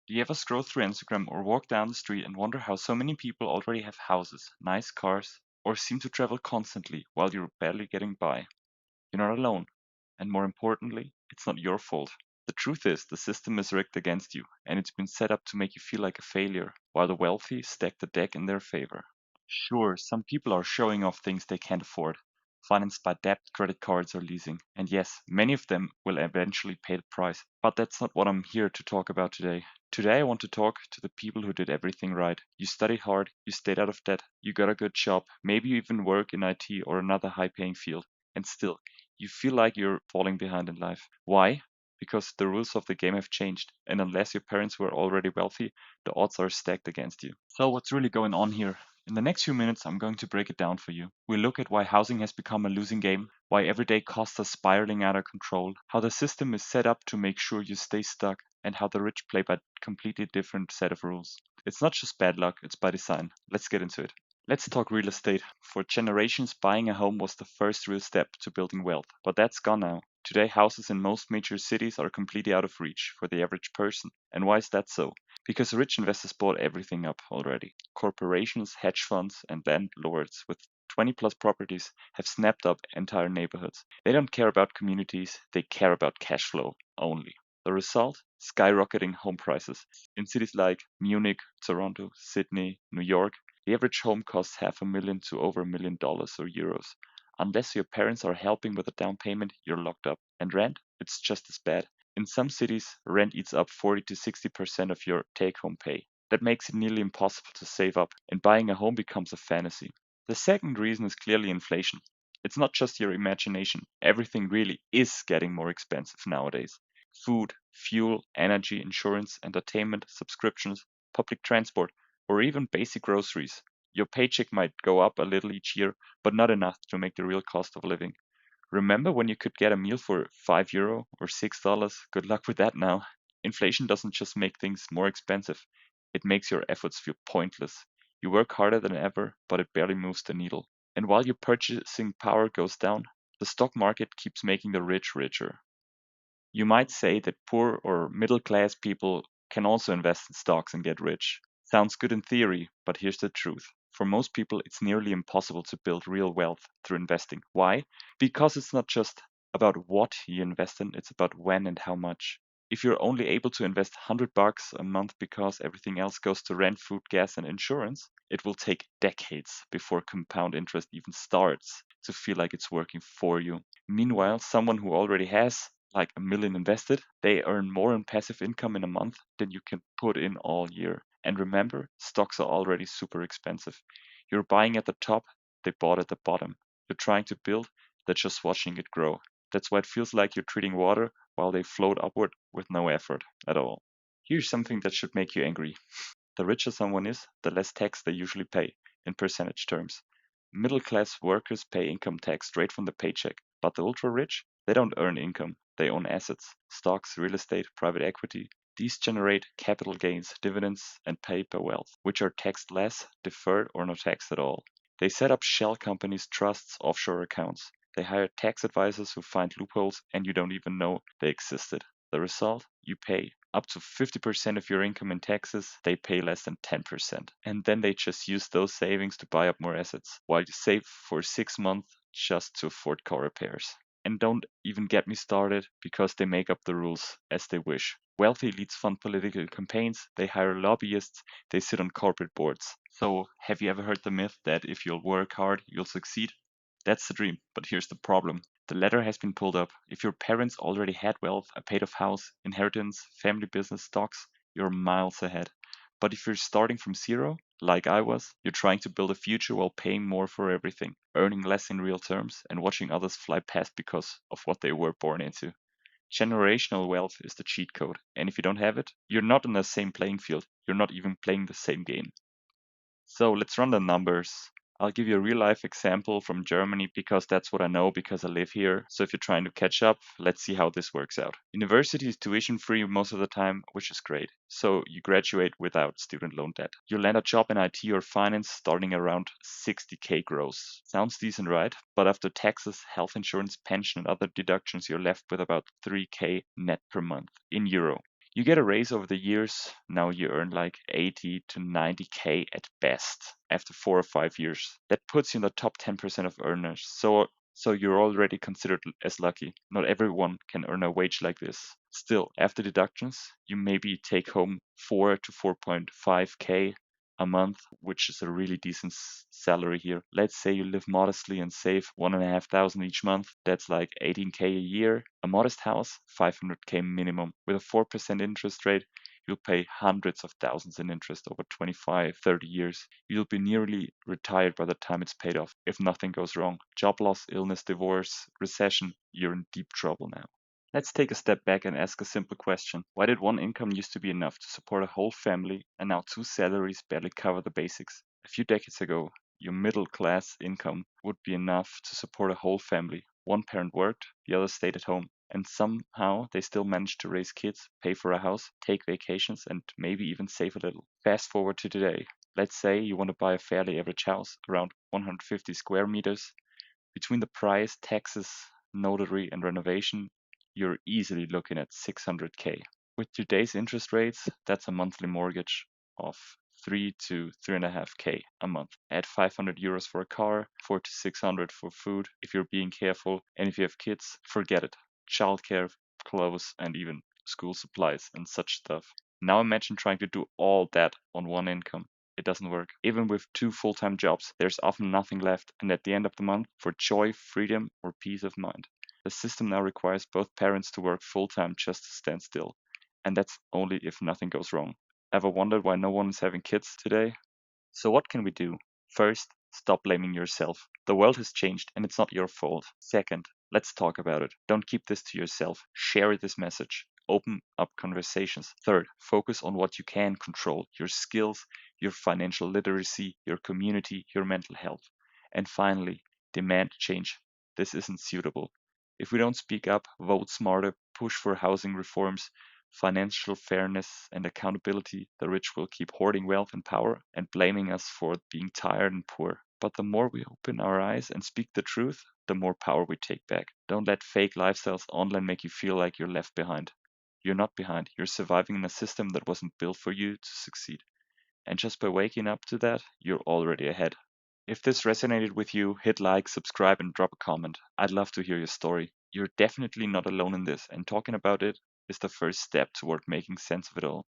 Do you ever scroll through Instagram or walk down the street and wonder how so many people already have houses, nice cars, or seem to travel constantly while you're barely getting by? You're not alone. And more importantly, it's not your fault. The truth is, the system is rigged against you, and it's been set up to make you feel like a failure, while the wealthy stack the deck in their favor. Sure, some people are showing off things they can't afford, financed by debt, credit cards, or leasing. And yes, many of them will eventually pay the price. But that's not what I'm here to talk about today. Today, I want to talk to the people who did everything right. You studied hard, you stayed out of debt, you got a good job, maybe you even work in IT or another high paying field, and still, you feel like you're falling behind in life. Why? Because the rules of the game have changed, and unless your parents were already wealthy, the odds are stacked against you. So, what's really going on here? In the next few minutes, I'm going to break it down for you. We'll look at why housing has become a losing game, why everyday costs are spiraling out of control, how the system is set up to make sure you stay stuck, and how the rich play by a completely different set of rules. It's not just bad luck, it's by design. Let's get into it. Let's talk real estate. For generations, buying a home was the first real step to building wealth, but that's gone now. Today, houses in most major cities are completely out of reach for the average person. And why is that so? Because rich investors bought everything up already. Corporations, hedge funds, and landlords with 20 plus properties have snapped up entire neighborhoods. They don't care about communities, they care about cash flow only. The result? Skyrocketing home prices. In cities like Munich, Toronto, Sydney, New York, the average home costs half a million to over $1 million or euros. Unless your parents are helping with a down payment, you're locked up. And rent? It's just as bad. In some cities, rent eats up 40 to 60% of your take home pay. That makes it nearly impossible to save up, and buying a home becomes a fantasy. The second reason is clearly inflation. It's not just your imagination, everything really is getting more expensive nowadays. Food, fuel, energy, insurance, entertainment, subscriptions, public transport, or even basic groceries. Your paycheck might go up a little each year, but not enough to make the real cost of living. Remember when you could get a meal for €5 or $6? Good luck with that now. Inflation doesn't just make things more expensive, it makes your efforts feel pointless. You work harder than ever, but it barely moves the needle. And while your purchasing power goes down, the stock market keeps making the rich richer. You might say that poor or middle class people can also invest in stocks and get rich. Sounds good in theory, but here's the truth. For most people, it's nearly impossible to build real wealth through investing. Why? Because it's not just about what you invest in, it's about when and how much. If you're only able to invest $100 a month because everything else goes to rent, food, gas, and insurance, it will take decades before compound interest even starts to feel like it's working for you. Meanwhile, someone who already has like a million invested, they earn more in passive income in a month than you can put in all year. And remember, stocks are already super expensive. You're buying at the top, they bought at the bottom. You're trying to build, they're just watching it grow. That's why it feels like you're treating water while they float upward with no effort at all. Here's something that should make you angry. The richer someone is, the less tax they usually pay, in percentage terms. Middle class workers pay income tax straight from the paycheck, but the ultra rich, they don't earn income, they own assets, stocks, real estate, private equity. These generate capital gains, dividends, and paper wealth, which are taxed less, deferred, or not taxed at all. They set up shell companies, trusts, offshore accounts. They hire tax advisors who find loopholes and you don't even know they existed. The result? You pay up to 50% of your income in taxes, they pay less than 10%. And then they just use those savings to buy up more assets, while you save for 6 months just to afford car repairs. And don't even get me started because they make up the rules as they wish. Wealthy elites fund political campaigns, they hire lobbyists, they sit on corporate boards. So, have you ever heard the myth that if you'll work hard, you'll succeed? That's the dream, but here's the problem. The ladder has been pulled up. If your parents already had wealth, a paid off house, inheritance, family business, stocks, you're miles ahead. But if you're starting from zero, like I was, you're trying to build a future while paying more for everything, earning less in real terms, and watching others fly past because of what they were born into. Generational wealth is the cheat code, and if you don't have it, you're not on the same playing field. You're not even playing the same game. So let's run the numbers. I'll give you a real life example from Germany because that's what I know because I live here. So if you're trying to catch up, let's see how this works out. University is tuition free most of the time, which is great. So you graduate without student loan debt. You land a job in IT or finance starting around 60K gross. Sounds decent, right? But after taxes, health insurance, pension, and other deductions, you're left with about 3K net per month in euro. You get a raise over the years. Now you earn like 80 to 90K at best after 4 or 5 years. That puts you in the top 10% of earners. So you're already considered as lucky. Not everyone can earn a wage like this. Still, after deductions, you maybe take home 4 to 4.5K a month, which is a really decent salary here. Let's say you live modestly and save 1,500 each month. That's like 18K a year. A modest house, 500K minimum. With a 4% interest rate, you'll pay hundreds of thousands in interest over 25, 30 years. You'll be nearly retired by the time it's paid off if nothing goes wrong. Job loss, illness, divorce, recession, you're in deep trouble now. Let's take a step back and ask a simple question. Why did one income used to be enough to support a whole family and now two salaries barely cover the basics? A few decades ago, your middle class income would be enough to support a whole family. One parent worked, the other stayed at home, and somehow they still managed to raise kids, pay for a house, take vacations, and maybe even save a little. Fast forward to today. Let's say you want to buy a fairly average house, around 150 square meters. Between the price, taxes, notary, and renovation, you're easily looking at 600K. With today's interest rates, that's a monthly mortgage of 3 to 3.5K a month. Add 500 euros for a car, 4 to 600 for food if you're being careful, and if you have kids, forget it. Childcare, clothes, and even school supplies and such stuff. Now imagine trying to do all that on one income. It doesn't work. Even with two full-time jobs, there's often nothing left, and at the end of the month, for joy, freedom, or peace of mind. The system now requires both parents to work full-time just to stand still, and that's only if nothing goes wrong. Ever wondered why no one is having kids today? So what can we do? First, stop blaming yourself. The world has changed and it's not your fault. Second, let's talk about it. Don't keep this to yourself. Share this message. Open up conversations. Third, focus on what you can control, your skills, your financial literacy, your community, your mental health. And finally, demand change. This isn't suitable. If we don't speak up, vote smarter, push for housing reforms, financial fairness, and accountability, the rich will keep hoarding wealth and power and blaming us for being tired and poor. But the more we open our eyes and speak the truth, the more power we take back. Don't let fake lifestyles online make you feel like you're left behind. You're not behind. You're surviving in a system that wasn't built for you to succeed. And just by waking up to that, you're already ahead. If this resonated with you, hit like, subscribe, and drop a comment. I'd love to hear your story. You're definitely not alone in this, and talking about it is the first step toward making sense of it all.